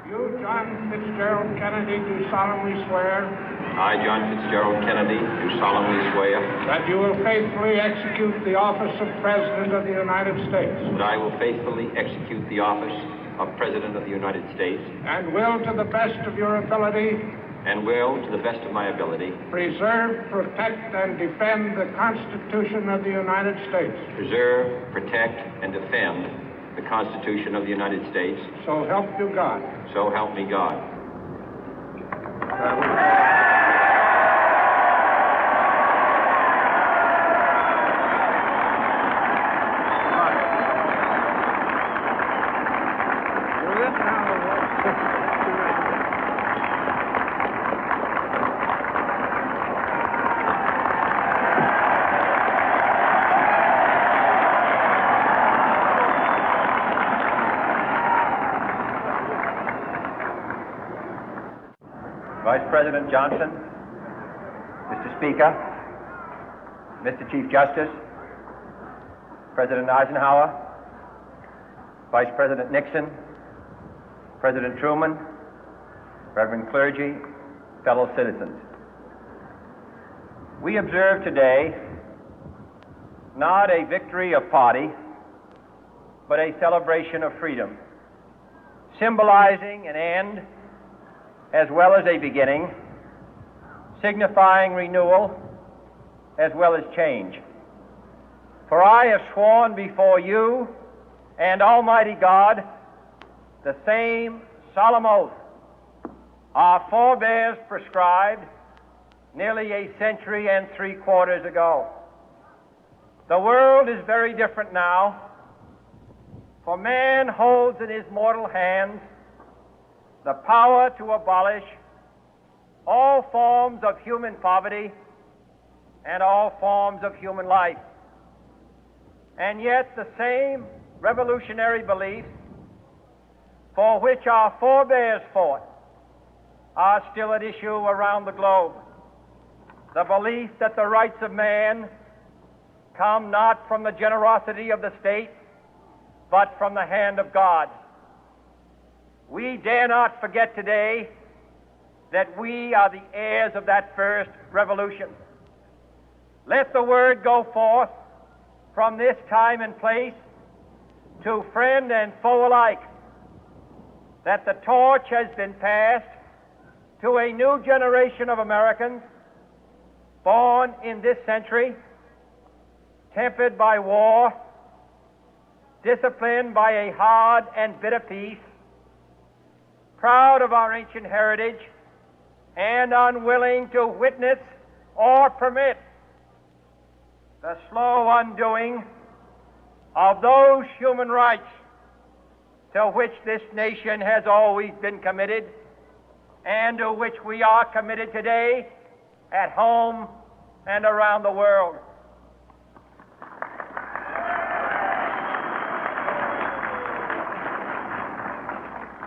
You, John Fitzgerald Kennedy, do solemnly swear. I, John Fitzgerald Kennedy, do solemnly swear. That you will faithfully execute the office of President of the United States. That I will faithfully execute the office of President of the United States. And will, to the best of your ability. And will, to the best of my ability. Preserve, protect, and defend the Constitution of the United States. Preserve, protect, and defend the Constitution of the United States. So help you God. So help me God. Vice President Johnson, Mr. Speaker, Mr. Chief Justice, President Eisenhower, Vice President Nixon, President Truman, Reverend clergy, fellow citizens. We observe today not a victory of party, but a celebration of freedom, symbolizing an end as well as a beginning, signifying renewal as well as change. For I have sworn before you and Almighty God the same solemn oath our forebears prescribed nearly a century and 3/4 ago. The world is very different now, for man holds in his mortal hands the power to abolish all forms of human poverty and all forms of human life. And yet the same revolutionary beliefs for which our forebears fought are still at issue around the globe. The belief that the rights of man come not from the generosity of the state, but from the hand of God. We dare not forget today that we are the heirs of that first revolution. Let the word go forth from this time and place to friend and foe alike that the torch has been passed to a new generation of Americans born in this century, tempered by war, disciplined by a hard and bitter peace, proud of our ancient heritage, and unwilling to witness or permit the slow undoing of those human rights to which this nation has always been committed and to which we are committed today at home and around the world.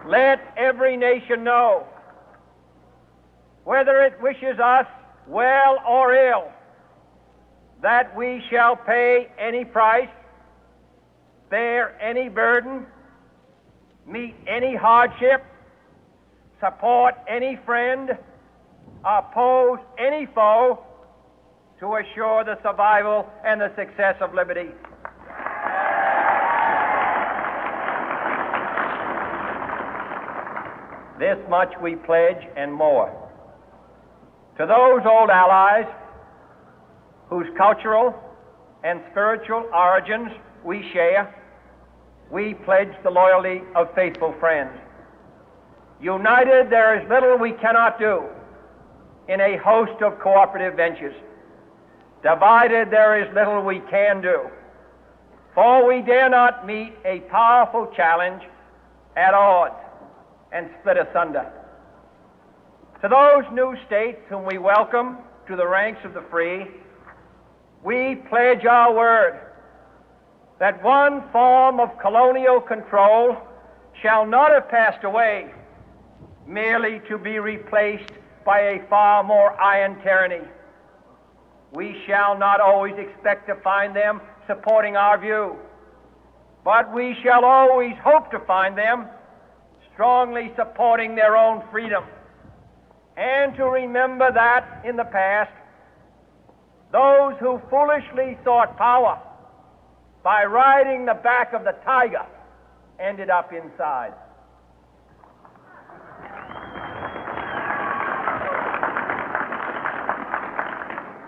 Let every nation know, whether it wishes us well or ill, that we shall pay any price, bear any burden, meet any hardship, support any friend, oppose any foe to assure the survival and the success of liberty. This much we pledge and more. To those old allies whose cultural and spiritual origins we share, we pledge the loyalty of faithful friends. United, there is little we cannot do in a host of cooperative ventures. Divided, there is little we can do, for we dare not meet a powerful challenge at odds and split asunder. To those new states whom we welcome to the ranks of the free, we pledge our word that one form of colonial control shall not have passed away, merely to be replaced by a far more iron tyranny. We shall not always expect to find them supporting our view, but we shall always hope to find them strongly supporting their own freedom, and to remember that in the past, those who foolishly sought power by riding the back of the tiger ended up inside.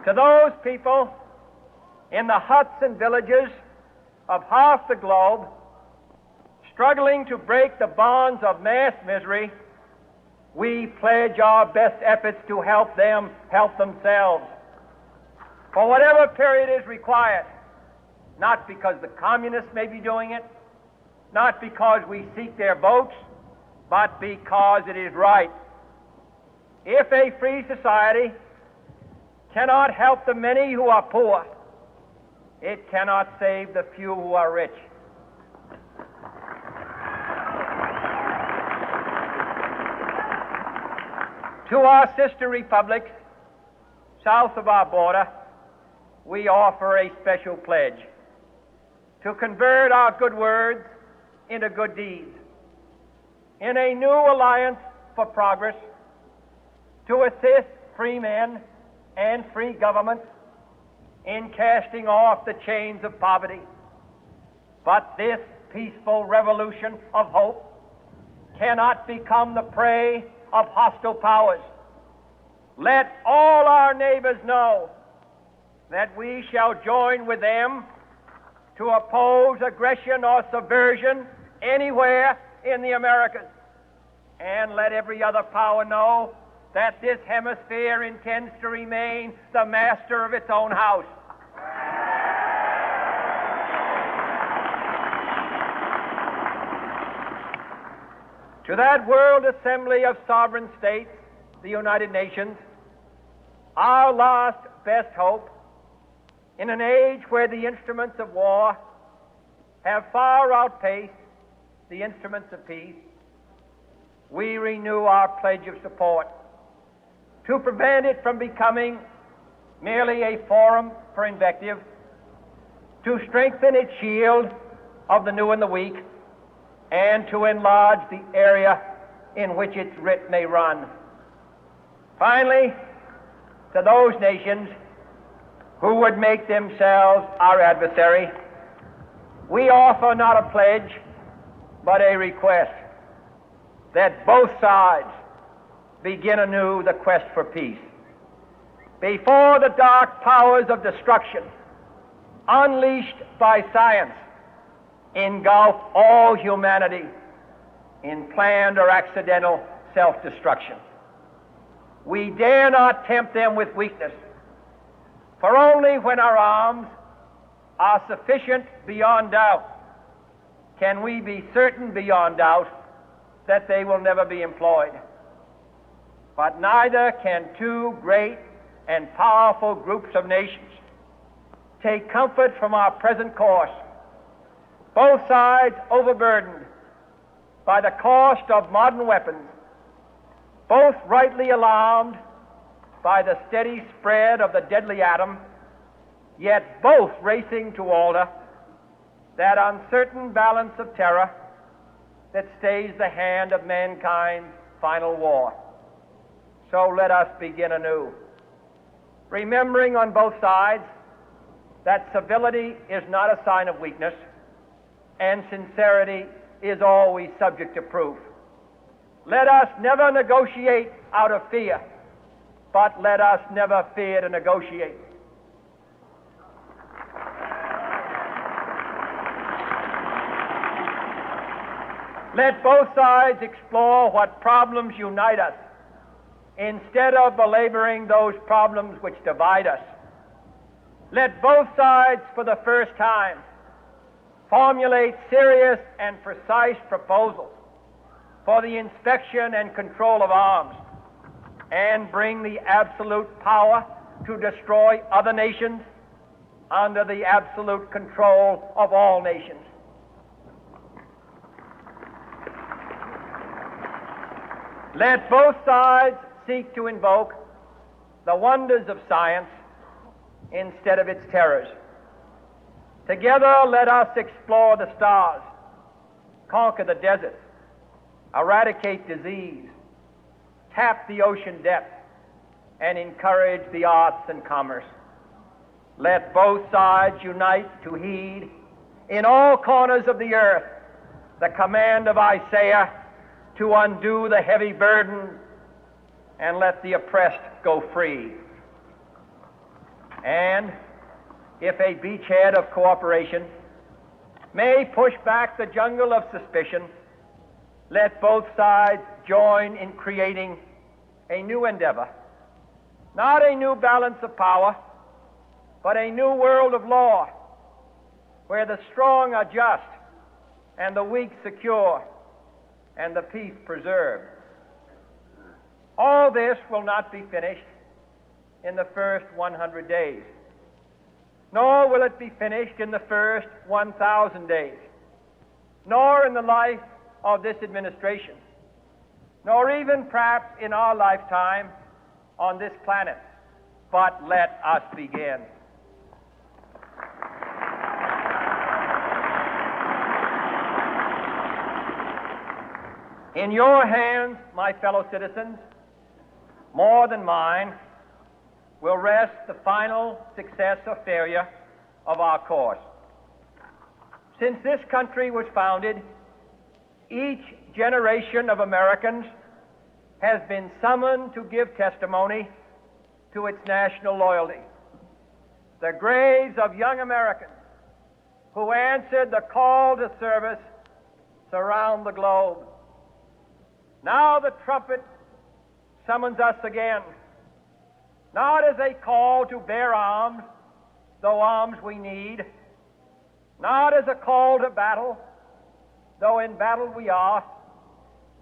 To those people in the huts and villages of half the globe struggling to break the bonds of mass misery, we pledge our best efforts to help them help themselves for whatever period is required, not because the communists may be doing it, not because we seek their votes, but because it is right. If a free society cannot help the many who are poor, it cannot save the few who are rich. To our sister republics south of our border, we offer a special pledge to convert our good words into good deeds, in a new alliance for progress, to assist free men and free governments in casting off the chains of poverty. But this peaceful revolution of hope cannot become the prey of hostile powers. Let all our neighbors know that we shall join with them to oppose aggression or subversion anywhere in the Americas. And let every other power know that this hemisphere intends to remain the master of its own house. To that World Assembly of Sovereign States, the United Nations, our last best hope, in an age where the instruments of war have far outpaced the instruments of peace, we renew our pledge of support to prevent it from becoming merely a forum for invective, to strengthen its shield of the new and the weak, and to enlarge the area in which its writ may run. Finally, to those nations who would make themselves our adversary, we offer not a pledge, but a request that both sides begin anew the quest for peace. Before the dark powers of destruction, unleashed by science, engulf all humanity in planned or accidental self-destruction, we dare not tempt them with weakness, for only when our arms are sufficient beyond doubt can we be certain beyond doubt that they will never be employed. But neither can two great and powerful groups of nations take comfort from our present course, both sides overburdened by the cost of modern weapons, both rightly alarmed by the steady spread of the deadly atom, yet both racing to alter that uncertain balance of terror that stays the hand of mankind's final war. So let us begin anew, remembering on both sides that civility is not a sign of weakness, and sincerity is always subject to proof. Let us never negotiate out of fear, but let us never fear to negotiate. Let both sides explore what problems unite us, instead of belaboring those problems which divide us. Let both sides, for the first time, formulate serious and precise proposals for the inspection and control of arms, and bring the absolute power to destroy other nations under the absolute control of all nations. Let both sides seek to invoke the wonders of science instead of its terrors. Together, let us explore the stars, conquer the deserts, eradicate disease, tap the ocean depth, and encourage the arts and commerce. Let both sides unite to heed in all corners of the earth the command of Isaiah to undo the heavy burden and let the oppressed go free. And if a beachhead of cooperation may push back the jungle of suspicion, let both sides join in creating a new endeavor, not a new balance of power, but a new world of law, where the strong are just and the weak secure and the peace preserved. All this will not be finished in the first 100 days, nor will it be finished in the first 1,000 days, nor in the life of this administration, nor even perhaps in our lifetime on this planet. But let us begin. In your hands, my fellow citizens, more than mine, will rest the final success or failure of our course. Since this country was founded, each generation of Americans has been summoned to give testimony to its national loyalty. The graves of young Americans who answered the call to service surround the globe. Now the trumpet summons us again, not as a call to bear arms, though arms we need, not as a call to battle, though in battle we are,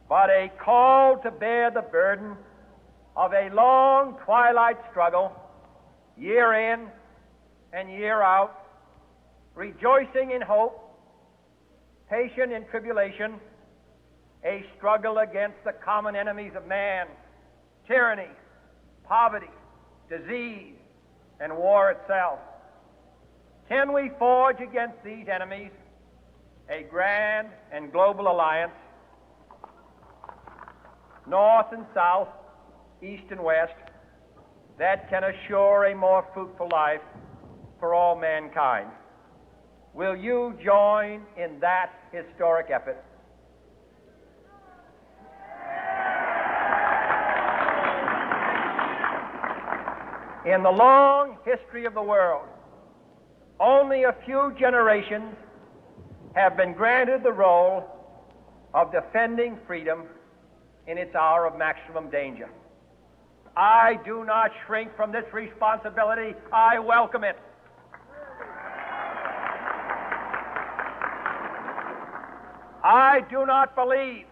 but a call to bear the burden of a long twilight struggle, year in and year out, rejoicing in hope, patient in tribulation, a struggle against the common enemies of man, tyranny, poverty, disease, and war itself. Can we forge against these enemies a grand and global alliance, north and south, east and west, that can assure a more fruitful life for all mankind? Will you join in that historic effort? In the long history of the world, only a few generations have been granted the role of defending freedom in its hour of maximum danger. I do not shrink from this responsibility. I welcome it. I do not believe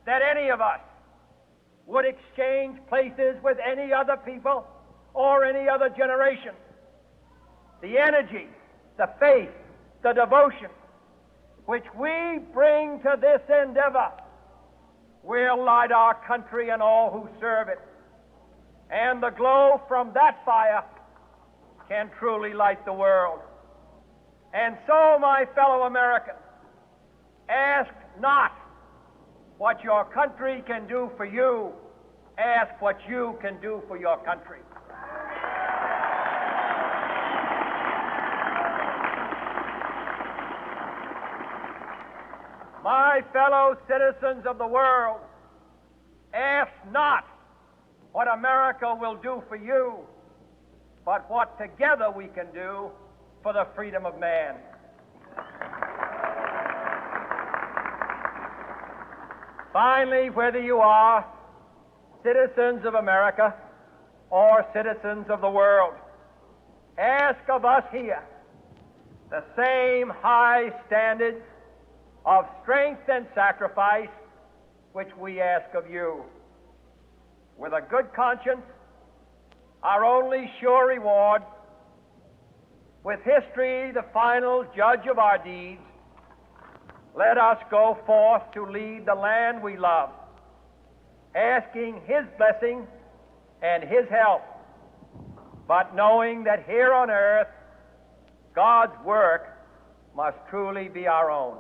that any of us would exchange places with any other people or any other generation. The energy, the faith, the devotion which we bring to this endeavor will light our country and all who serve it. And the glow from that fire can truly light the world. And so, my fellow Americans, ask not what your country can do for you. Ask what you can do for your country. My fellow citizens of the world, ask not what America will do for you, but what together we can do for the freedom of man. Finally, whether you are citizens of America or citizens of the world, ask of us here the same high standards of strength and sacrifice which we ask of you. With a good conscience, our only sure reward, with history the final judge of our deeds, let us go forth to lead the land we love, asking His blessing and His help, but knowing that here on earth, God's work must truly be our own.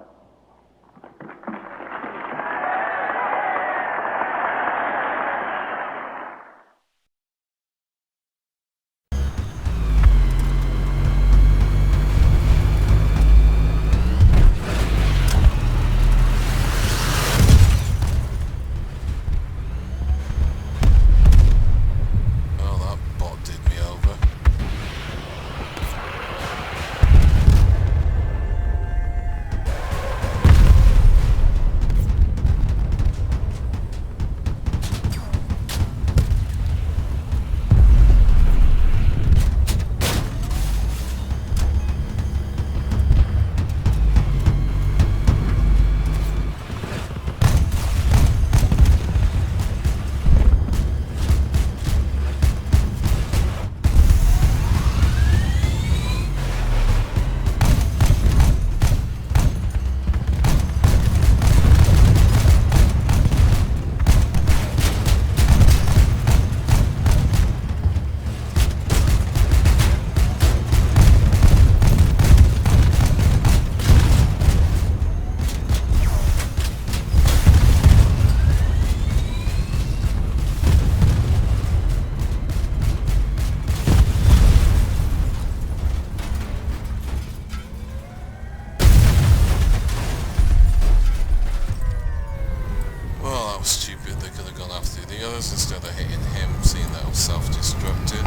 was stupid. They could have gone after the others instead of hitting him, seeing that it was self-destructed.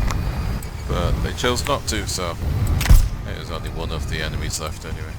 But they chose not to, so it was only one of the enemies left anyway.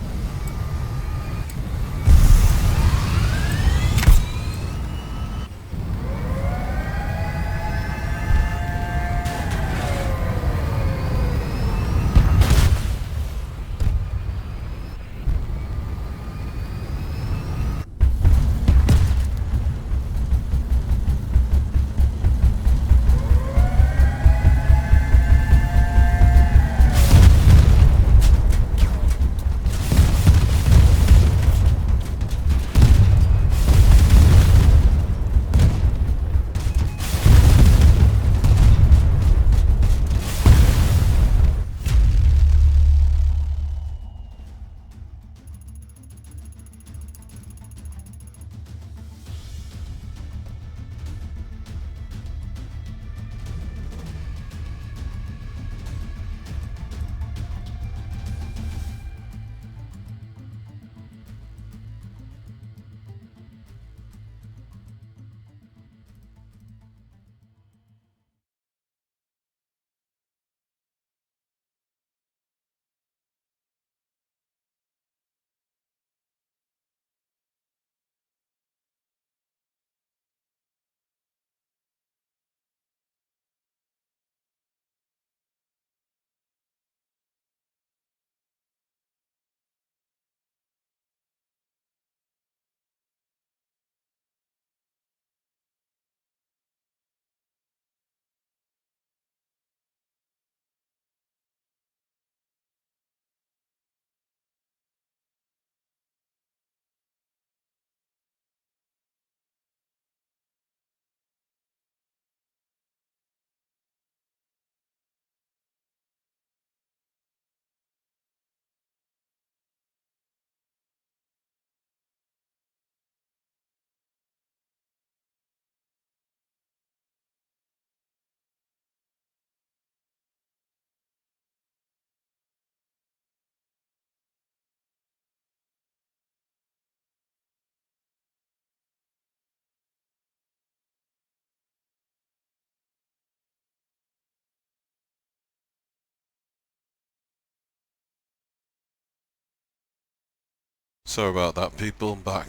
Sorry about that, people. I'm back.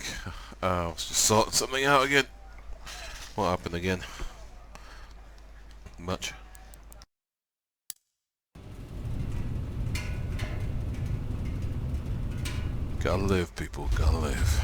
I was just sorting something out again. What happened again? Much. Gotta live, people. Gotta live.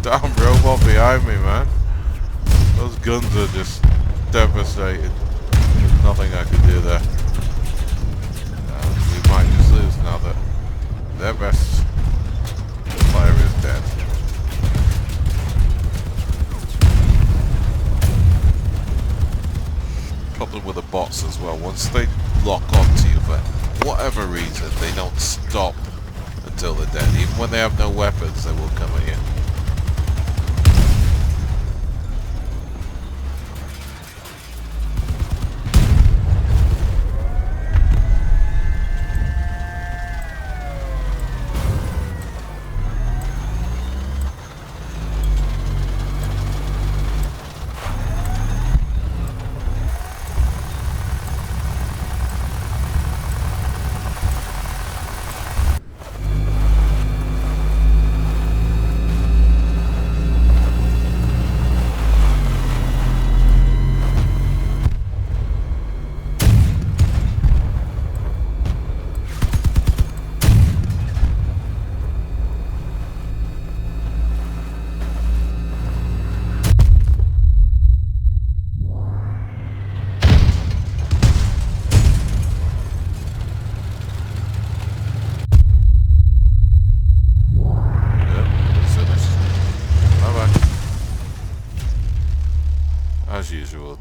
Damn robot behind me, man. Those guns are just devastating. There's nothing I can do there. We might just lose now that their best player is dead. Problem with the bots as well. Once they lock onto you for whatever reason, they don't stop until they're dead. Even when they have no weapons, they will come at you.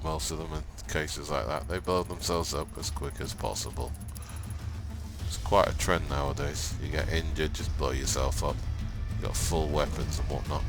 but most of them in cases like that, they blow themselves up as quick as possible. It's quite a trend nowadays. You get injured, just blow yourself up. You got full weapons and whatnot.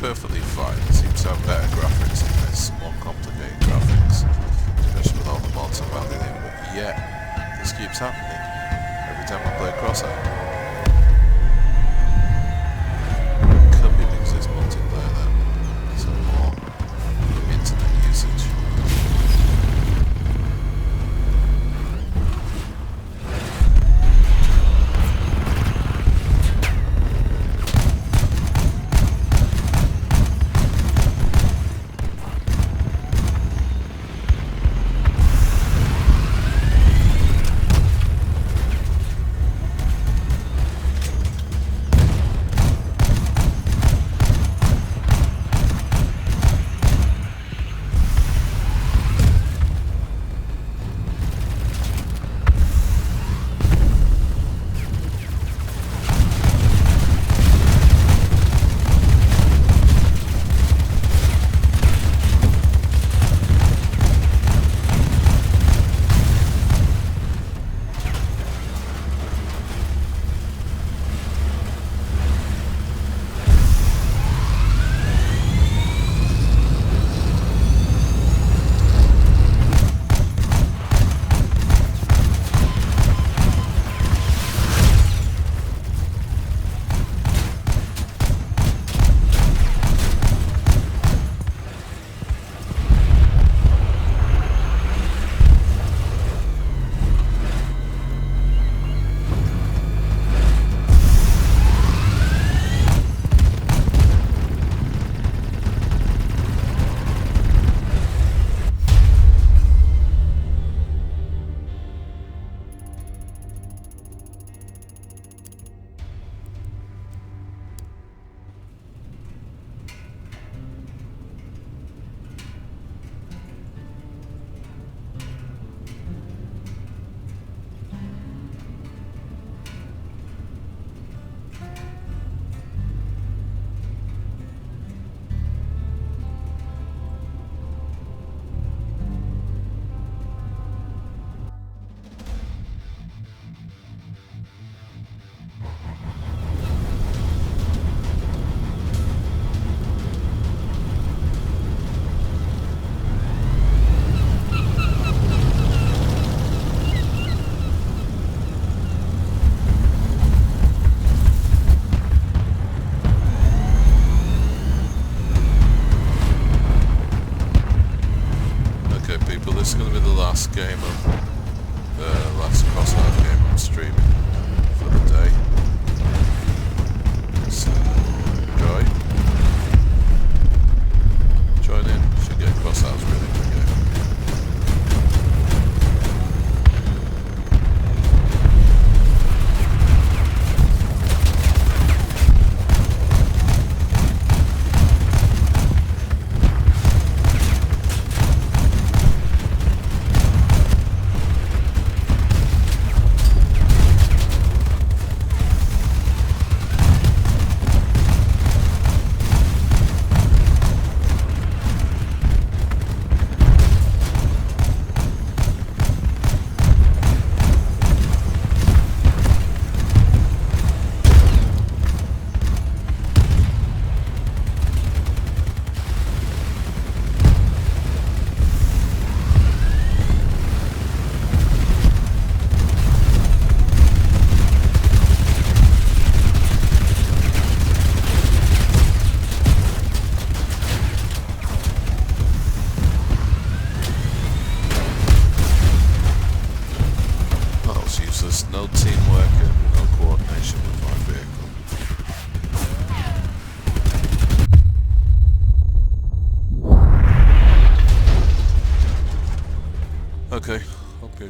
perfectly fine. It seems to have better graphics in this, more complicated graphics, especially with all the mods I've added in, but yeah, this keeps happening every time I play Crossout. Could be because it's multiplayer though, so more internet usage.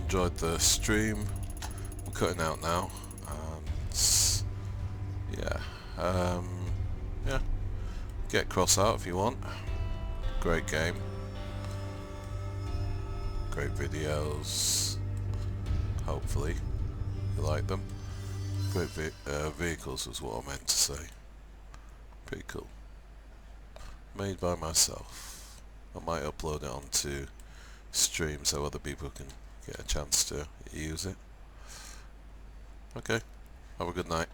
enjoyed the stream. I'm cutting out now, and yeah, yeah. Get Crossout if you want. Great game. Great videos. Hopefully you like them. Great vehicles was what I meant to say. Pretty cool. Made by myself. I might upload it onto stream so other people can get a chance to use it. Okay. Have a good night.